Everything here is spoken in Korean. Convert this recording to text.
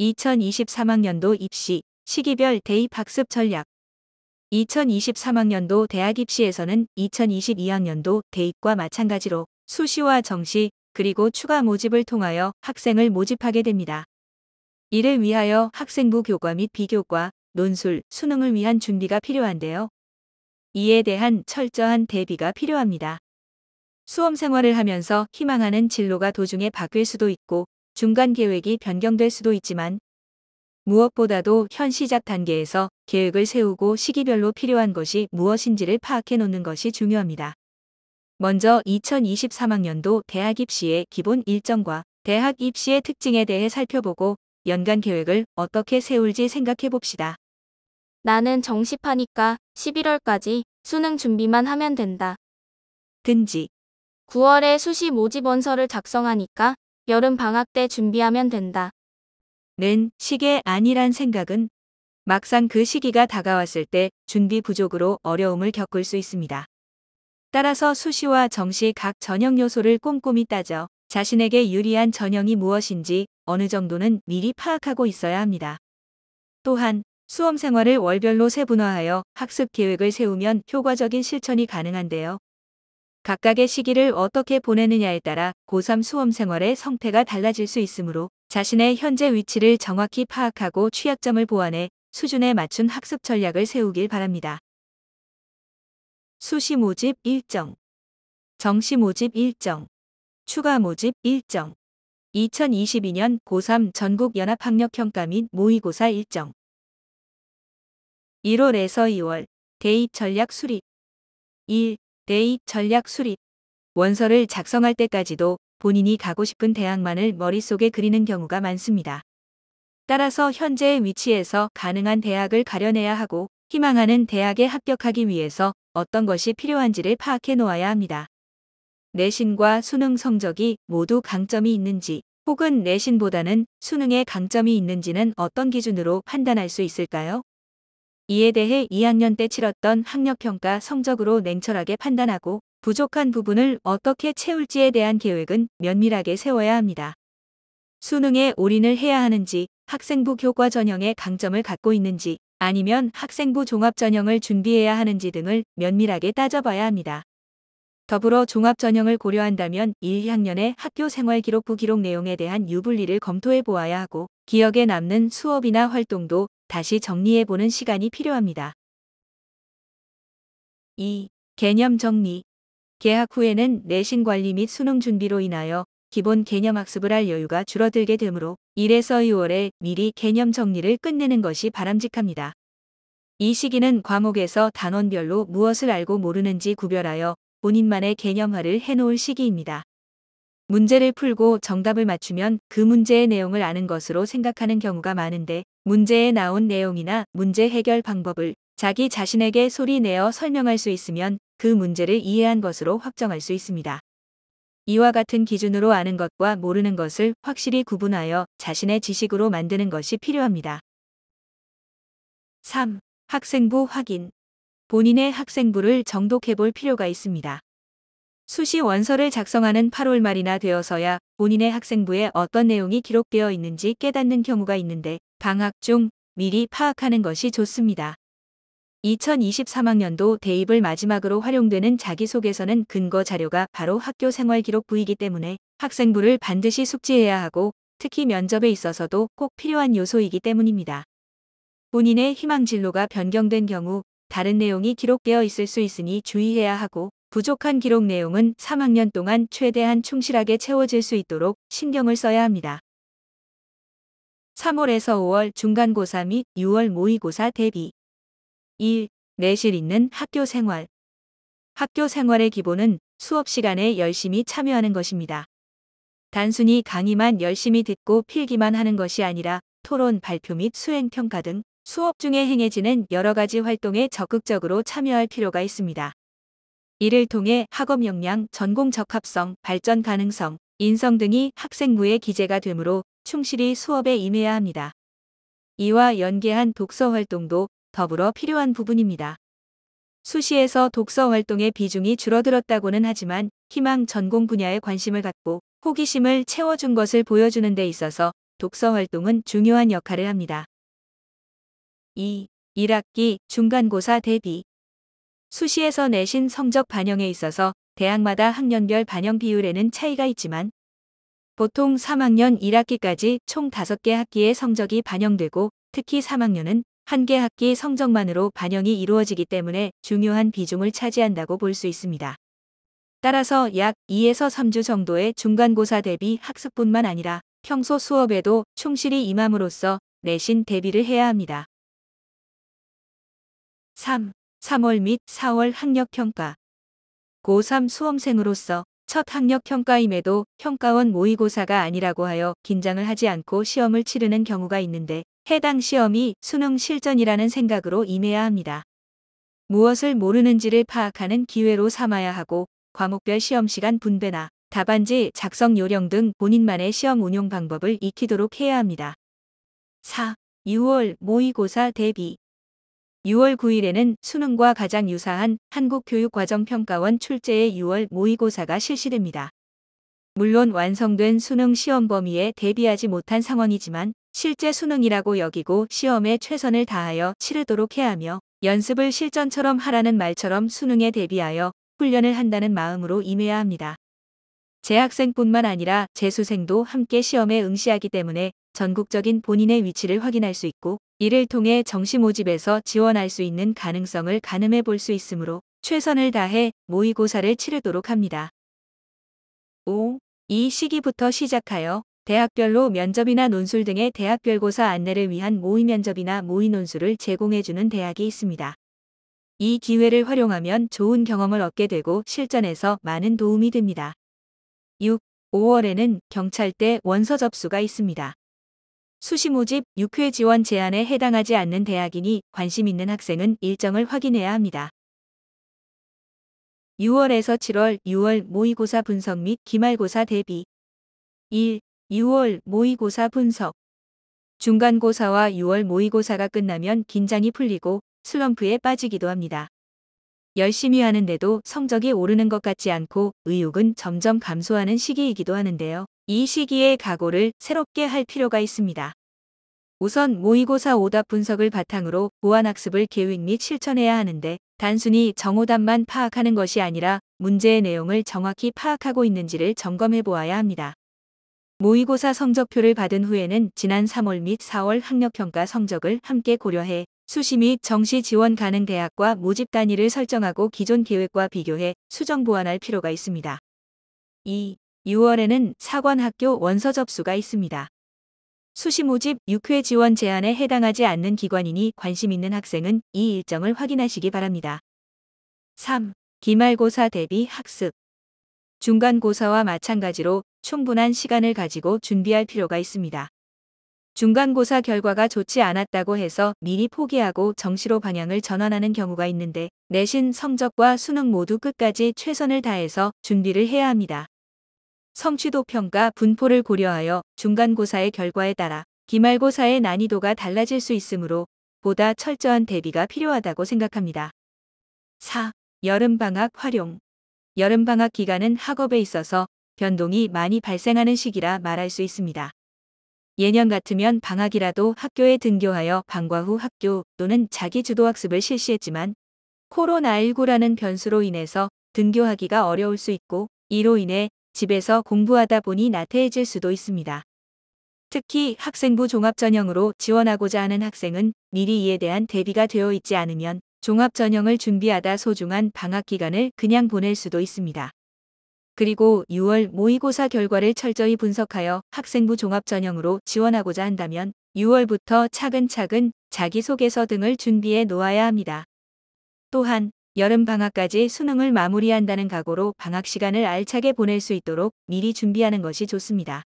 2023학년도 입시, 시기별 대입 학습 전략. 2023학년도 대학 입시에서는 2022학년도 대입과 마찬가지로 수시와 정시, 그리고 추가 모집을 통하여 학생을 모집하게 됩니다. 이를 위하여 학생부 교과 및 비교과, 논술, 수능을 위한 준비가 필요한데요. 이에 대한 철저한 대비가 필요합니다. 수험 생활을 하면서 희망하는 진로가 도중에 바뀔 수도 있고 중간 계획이 변경될 수도 있지만 무엇보다도 현 시작 단계에서 계획을 세우고 시기별로 필요한 것이 무엇인지를 파악해 놓는 것이 중요합니다. 먼저 2023학년도 대학 입시의 기본 일정과 대학 입시의 특징에 대해 살펴보고 연간 계획을 어떻게 세울지 생각해 봅시다. 나는 정시파니까 11월까지 수능 준비만 하면 된다. 등지. 9월에 수시 모집 원서를 작성하니까 여름 방학 때 준비하면 된다. 는 시계 아니란 생각은 막상 그 시기가 다가왔을 때 준비 부족으로 어려움을 겪을 수 있습니다. 따라서 수시와 정시 각 전형 요소를 꼼꼼히 따져 자신에게 유리한 전형이 무엇인지 어느 정도는 미리 파악하고 있어야 합니다. 또한 수험 생활을 월별로 세분화하여 학습 계획을 세우면 효과적인 실천이 가능한데요. 각각의 시기를 어떻게 보내느냐에 따라 고3 수험 생활의 성패가 달라질 수 있으므로 자신의 현재 위치를 정확히 파악하고 취약점을 보완해 수준에 맞춘 학습 전략을 세우길 바랍니다. 수시 모집 일정, 정시 모집 일정, 추가 모집 일정, 2022년 고3 전국 연합학력평가 및 모의고사 일정. 1월에서 2월 대입 전략 수립. 1. 대입 전략 수립. 원서를 작성할 때까지도 본인이 가고 싶은 대학만을 머릿속에 그리는 경우가 많습니다. 따라서 현재의 위치에서 가능한 대학을 가려내야 하고 희망하는 대학에 합격하기 위해서 어떤 것이 필요한지를 파악해 놓아야 합니다. 내신과 수능 성적이 모두 강점이 있는지 혹은 내신보다는 수능에 강점이 있는지는 어떤 기준으로 판단할 수 있을까요? 이에 대해 2학년 때 치렀던 학력평가 성적으로 냉철하게 판단하고 부족한 부분을 어떻게 채울지에 대한 계획은 면밀하게 세워야 합니다. 수능에 올인을 해야 하는지, 학생부 교과 전형의 강점을 갖고 있는지, 아니면 학생부 종합 전형을 준비해야 하는지 등을 면밀하게 따져봐야 합니다. 더불어 종합 전형을 고려한다면 1학년의 학교 생활 기록부 기록 내용에 대한 유불리를 검토해 보아야 하고 기억에 남는 수업이나 활동도 다시 정리해보는 시간이 필요합니다. 2. 개념 정리. 개학 후에는 내신 관리 및 수능 준비로 인하여 기본 개념 학습을 할 여유가 줄어들게 되므로 1에서 2월에 미리 개념 정리를 끝내는 것이 바람직합니다. 이 시기는 과목에서 단원별로 무엇을 알고 모르는지 구별하여 본인만의 개념화를 해놓을 시기입니다. 문제를 풀고 정답을 맞추면 그 문제의 내용을 아는 것으로 생각하는 경우가 많은데 문제에 나온 내용이나 문제 해결 방법을 자기 자신에게 소리 내어 설명할 수 있으면 그 문제를 이해한 것으로 확정할 수 있습니다. 이와 같은 기준으로 아는 것과 모르는 것을 확실히 구분하여 자신의 지식으로 만드는 것이 필요합니다. 3. 학생부 확인. 본인의 학생부를 정독해 볼 필요가 있습니다. 수시 원서를 작성하는 8월 말이나 되어서야 본인의 학생부에 어떤 내용이 기록되어 있는지 깨닫는 경우가 있는데 방학 중 미리 파악하는 것이 좋습니다. 2023학년도 대입을 마지막으로 활용되는 자기소개서는 근거 자료가 바로 학교 생활 기록부이기 때문에 학생부를 반드시 숙지해야 하고 특히 면접에 있어서도 꼭 필요한 요소이기 때문입니다. 본인의 희망 진로가 변경된 경우 다른 내용이 기록되어 있을 수 있으니 주의해야 하고 부족한 기록 내용은 3학년 동안 최대한 충실하게 채워질 수 있도록 신경을 써야 합니다. 3월에서 5월 중간고사 및 6월 모의고사 대비. 1. 내실 있는 학교 생활. 학교 생활의 기본은 수업 시간에 열심히 참여하는 것입니다. 단순히 강의만 열심히 듣고 필기만 하는 것이 아니라 토론, 발표 및 수행평가 등 수업 중에 행해지는 여러 가지 활동에 적극적으로 참여할 필요가 있습니다. 이를 통해 학업 역량, 전공 적합성, 발전 가능성, 인성 등이 학생부에 기재가 되므로 충실히 수업에 임해야 합니다. 이와 연계한 독서 활동도 더불어 필요한 부분입니다. 수시에서 독서 활동의 비중이 줄어들었다고는 하지만 희망 전공 분야에 관심을 갖고 호기심을 채워준 것을 보여주는 데 있어서 독서 활동은 중요한 역할을 합니다. 2. 1학기 중간고사 대비. 수시에서 내신 성적 반영에 있어서 대학마다 학년별 반영 비율에는 차이가 있지만 보통 3학년 1학기까지 총 5개 학기의 성적이 반영되고 특히 3학년은 1개 학기 성적만으로 반영이 이루어지기 때문에 중요한 비중을 차지한다고 볼 수 있습니다. 따라서 약 2에서 3주 정도의 중간고사 대비 학습뿐만 아니라 평소 수업에도 충실히 임함으로써 내신 대비를 해야 합니다. 3. 3월 및 4월 학력평가. 고3 수험생으로서 첫 학력평가임에도 평가원 모의고사가 아니라고 하여 긴장을 하지 않고 시험을 치르는 경우가 있는데 해당 시험이 수능 실전이라는 생각으로 임해야 합니다. 무엇을 모르는지를 파악하는 기회로 삼아야 하고 과목별 시험 시간 분배나 답안지 작성 요령 등 본인만의 시험 운용 방법을 익히도록 해야 합니다. 4. 6월 모의고사 대비. 6월 9일에는 수능과 가장 유사한 한국교육과정평가원 출제의 6월 모의고사가 실시됩니다. 물론 완성된 수능 시험 범위에 대비하지 못한 상황이지만 실제 수능이라고 여기고 시험에 최선을 다하여 치르도록 해야 하며 연습을 실전처럼 하라는 말처럼 수능에 대비하여 훈련을 한다는 마음으로 임해야 합니다. 재학생뿐만 아니라 재수생도 함께 시험에 응시하기 때문에 전국적인 본인의 위치를 확인할 수 있고 이를 통해 정시 모집에서 지원할 수 있는 가능성을 가늠해 볼 수 있으므로 최선을 다해 모의고사를 치르도록 합니다. 5. 이 시기부터 시작하여 대학별로 면접이나 논술 등의 대학별고사 안내를 위한 모의 면접이나 모의 논술을 제공해주는 대학이 있습니다. 이 기회를 활용하면 좋은 경험을 얻게 되고 실전에서 많은 도움이 됩니다. 6. 5월에는 경찰대 원서 접수가 있습니다. 수시 모집 6회 지원 제한에 해당하지 않는 대학이니 관심 있는 학생은 일정을 확인해야 합니다. 6월에서 7월 6월 모의고사 분석 및 기말고사 대비. 1. 6월 모의고사 분석. 중간고사와 6월 모의고사가 끝나면 긴장이 풀리고 슬럼프에 빠지기도 합니다. 열심히 하는데도 성적이 오르는 것 같지 않고 의욕은 점점 감소하는 시기이기도 하는데요. 이 시기에 각오를 새롭게 할 필요가 있습니다. 우선 모의고사 오답 분석을 바탕으로 보완학습을 계획 및 실천해야 하는데 단순히 정오답만 파악하는 것이 아니라 문제의 내용을 정확히 파악하고 있는지를 점검해 보아야 합니다. 모의고사 성적표를 받은 후에는 지난 3월 및 4월 학력평가 성적을 함께 고려해 수시 및 정시 지원 가능 대학과 모집 단위를 설정하고 기존 계획과 비교해 수정 보완할 필요가 있습니다. 2. 6월에는 사관학교 원서 접수가 있습니다. 수시 모집 6회 지원 제한에 해당하지 않는 기관이니 관심 있는 학생은 이 일정을 확인하시기 바랍니다. 3. 기말고사 대비 학습. 중간고사와 마찬가지로 충분한 시간을 가지고 준비할 필요가 있습니다. 중간고사 결과가 좋지 않았다고 해서 미리 포기하고 정시로 방향을 전환하는 경우가 있는데 내신 성적과 수능 모두 끝까지 최선을 다해서 준비를 해야 합니다. 성취도 평가 분포를 고려하여 중간고사의 결과에 따라 기말고사의 난이도가 달라질 수 있으므로 보다 철저한 대비가 필요하다고 생각합니다. 4. 여름방학 활용. 여름방학 기간은 학업에 있어서 변동이 많이 발생하는 시기라 말할 수 있습니다. 예년 같으면 방학이라도 학교에 등교하여 방과 후 학교 또는 자기주도학습을 실시했지만 코로나19라는 변수로 인해서 등교하기가 어려울 수 있고 이로 인해 집에서 공부하다 보니 나태해질 수도 있습니다. 특히 학생부 종합전형으로 지원하고자 하는 학생은 미리 이에 대한 대비가 되어 있지 않으면 종합전형을 준비하다 소중한 방학 기간을 그냥 보낼 수도 있습니다. 그리고 6월 모의고사 결과를 철저히 분석하여 학생부 종합전형으로 지원하고자 한다면 6월부터 차근차근 자기소개서 등을 준비해 놓아야 합니다. 또한 여름방학까지 수능을 마무리한다는 각오로 방학 시간을 알차게 보낼 수 있도록 미리 준비하는 것이 좋습니다.